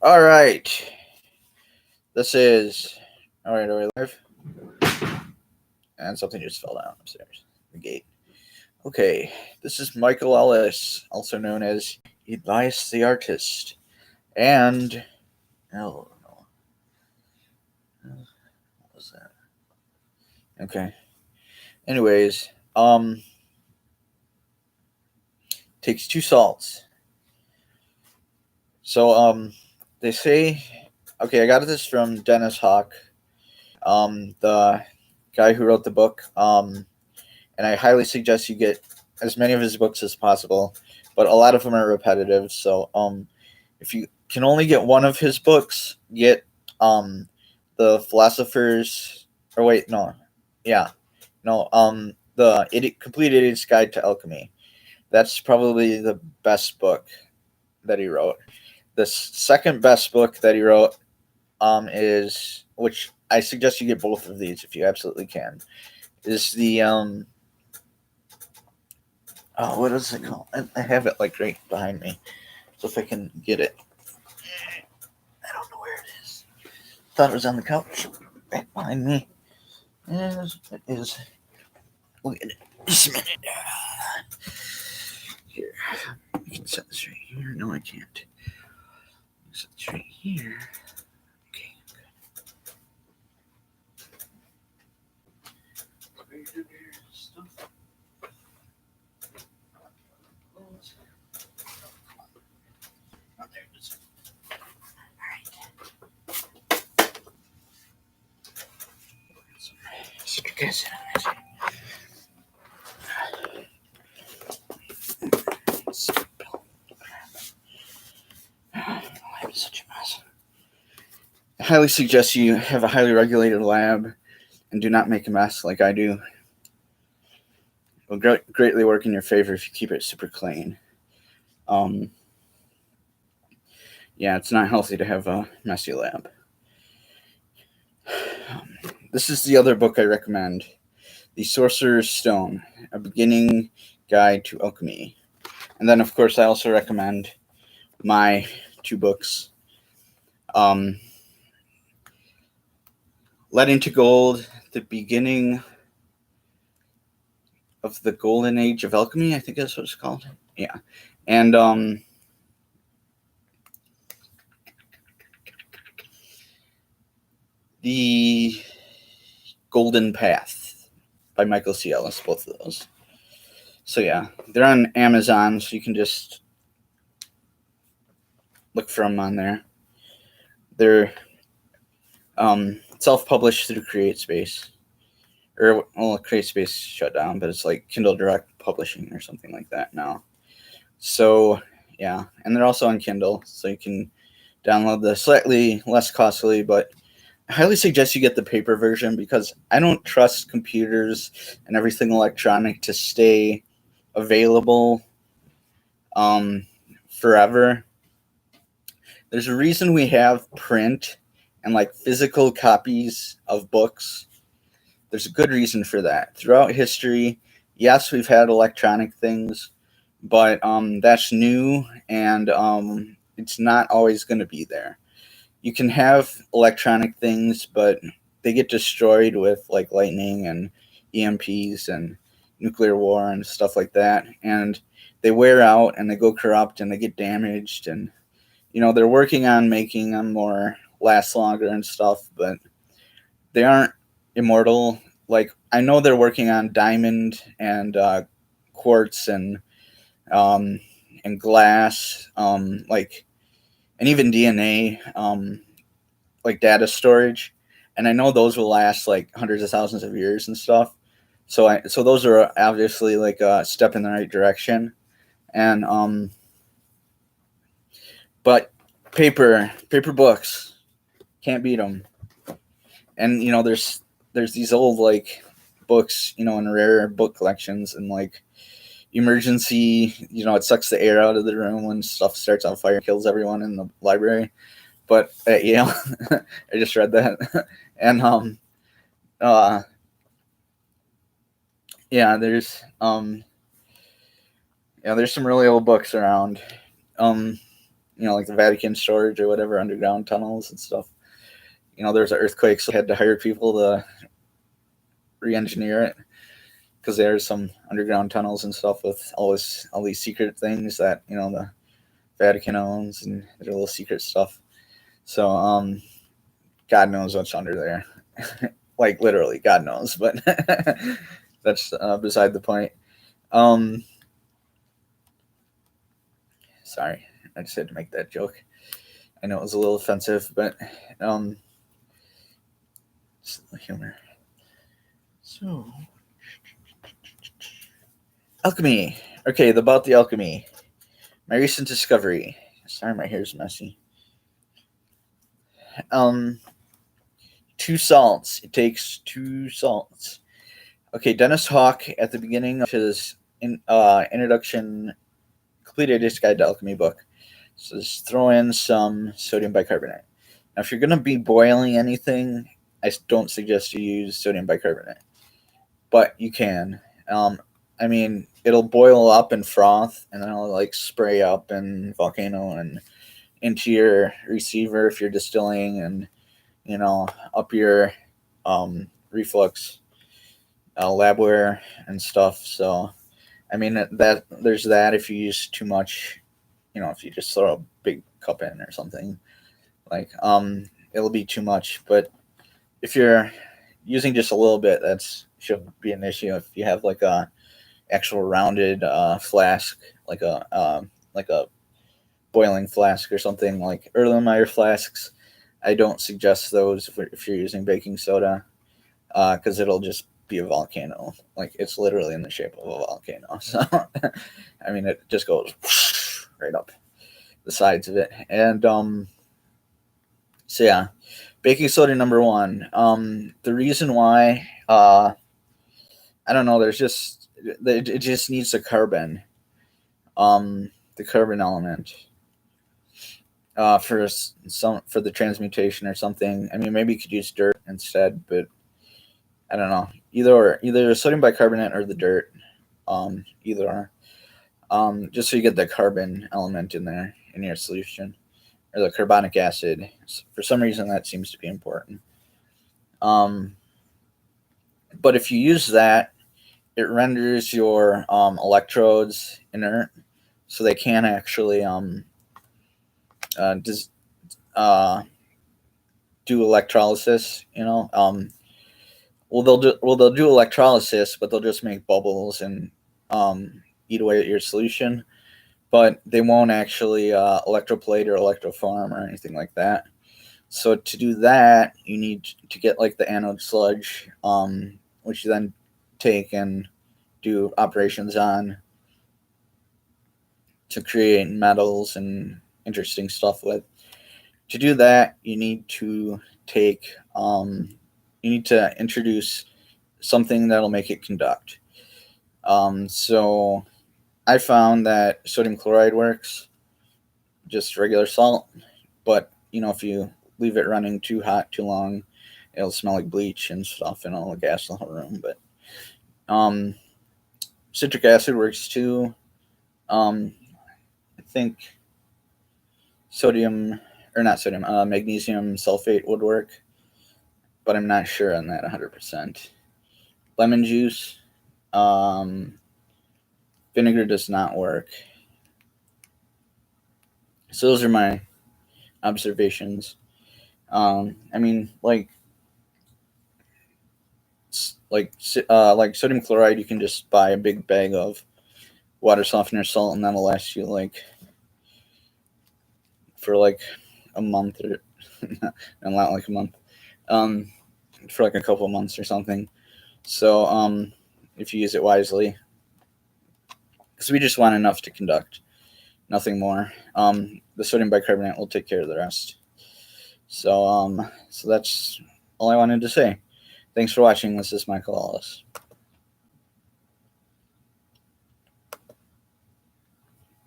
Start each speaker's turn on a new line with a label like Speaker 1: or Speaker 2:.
Speaker 1: All right. This is. All right, are we live? And something just fell down upstairs. The gate. Okay. This is Michael Ellis, also known as Elias the Artist. And. Oh, no. What was that? Okay. Anyways, takes two salts. So, they say. Okay, I got this from Dennis Hawk, the guy who wrote the book. And I highly suggest you get as many of his books as possible. But a lot of them are repetitive, so if you can only get one of his books, get the Philosopher's. Or wait, no, yeah, no, the Complete Idiot's Guide to Alchemy. That's probably the best book that he wrote. The second best book that he wrote is, which I suggest you get both of these if you absolutely can, is the oh, what is it called? I have it like right behind me. So if I can get it. I don't know where it is. Thought it was on the couch. Back behind me. Yes, it is. Look at it. Just a minute. Here. I can set this right here. No, I can't. Set this right here. Okay, good. Stuff. Oh, there it is. Stickers in it. I'm such a mess. I highly suggest you have a highly regulated lab and do not make a mess like I do. It will greatly work in your favor if you keep it super clean. Yeah, it's not healthy to have a messy lab. This is the other book I recommend, The Sorcerer's Stone, A Beginning Guide to Alchemy. And then, of course, I also recommend my two books, Let Into Gold, The Beginning of the Golden Age of Alchemy, I think that's what it's called. Yeah. And The Golden Path by Michael C. Ellis, both of those. So yeah, they're on Amazon, so you can just look for them on there. They're self-published through CreateSpace. Or, well, CreateSpace shut down, but it's like Kindle Direct Publishing or something like that now. So yeah, and they're also on Kindle, so you can download the slightly less costly, but I highly suggest you get the paper version because I don't trust computers and everything electronic to stay available forever. There's a reason we have print and like physical copies of books. There's a good reason for that. Throughout history, yes, we've had electronic things, but that's new, and it's not always going to be there. You can have electronic things, but they get destroyed with like lightning and EMPs and nuclear war and stuff like that, and they wear out and they go corrupt and they get damaged, and they're working on making them more last longer and stuff, but they aren't immortal. Like, I know they're working on diamond and quartz and glass, like, and even DNA, like data storage, and I know those will last like hundreds of thousands of years and stuff. So those are obviously like a step in the right direction, and but paper books can't beat them. And there's these old like books, in rare book collections, and like emergency, it sucks the air out of the room when stuff starts on fire and kills everyone in the library. But at Yale, I just read that, and yeah, there's some really old books around. like the Vatican storage or whatever, underground tunnels and stuff. There's an earthquake, so they had to hire people to re-engineer it, because there's some underground tunnels and stuff with all these secret things that the Vatican owns, and their little secret stuff. So God knows what's under there. Like literally, God knows, but that's beside the point. Sorry, I just had to make that joke. I know it was a little offensive, but just humor. So, alchemy. Okay, about the alchemy. My recent discovery. Sorry, my hair's messy. 2 salts. It takes 2 salts. Okay, Dennis Hawk, at the beginning of his introduction, Complete Idiot's Guide to Alchemy book, says throw in some sodium bicarbonate. Now, if you're going to be boiling anything, I don't suggest you use sodium bicarbonate, but you can. I mean, it'll boil up and froth, and then it'll like spray up and volcano and into your receiver if you're distilling, and up your reflux labware and stuff. So, I mean, that there's that. If you use too much, if you just throw a big cup in or something, like it'll be too much. But if you're using just a little bit, that shouldn't be an issue. If you have like a actual rounded flask, like a boiling flask or something, like Erlenmeyer flasks, I don't suggest those if you're using baking soda, because it'll just be a volcano. Like, it's literally in the shape of a volcano. So, I mean, it just goes right up the sides of it. And so yeah, baking soda number 1. The reason why, I don't know. It just needs the carbon element. For the transmutation or something. I mean, maybe you could use dirt instead, but I don't know. Either sodium bicarbonate or the dirt. Either or. Just so you get the carbon element in there in your solution, or the carbonic acid. For some reason, that seems to be important. But if you use that, it renders your electrodes inert, so they can't actually do electrolysis. They'll do electrolysis, but they'll just make bubbles and eat away at your solution. But they won't actually electroplate or electroform or anything like that. So to do that, you need to get like the anode sludge, which you then take and do operations on to create metals and interesting stuff with. To do that, you need to introduce something that'll make it conduct. So I found that sodium chloride works, just regular salt, but if you leave it running too hot too long, it'll smell like bleach and stuff, and it'll gas the whole room. But citric acid works too. I think magnesium sulfate would work, but I'm not sure on that 100%. Lemon juice, vinegar does not work. So those are my observations. I mean, like sodium chloride, you can just buy a big bag of water softener salt, and that'll last you for a month, or not like a month, for a couple of months or something. So if you use it wisely, because we just want enough to conduct, nothing more. The sodium bicarbonate will take care of the rest. So that's all I wanted to say. Thanks for watching. This is Michael Ellis.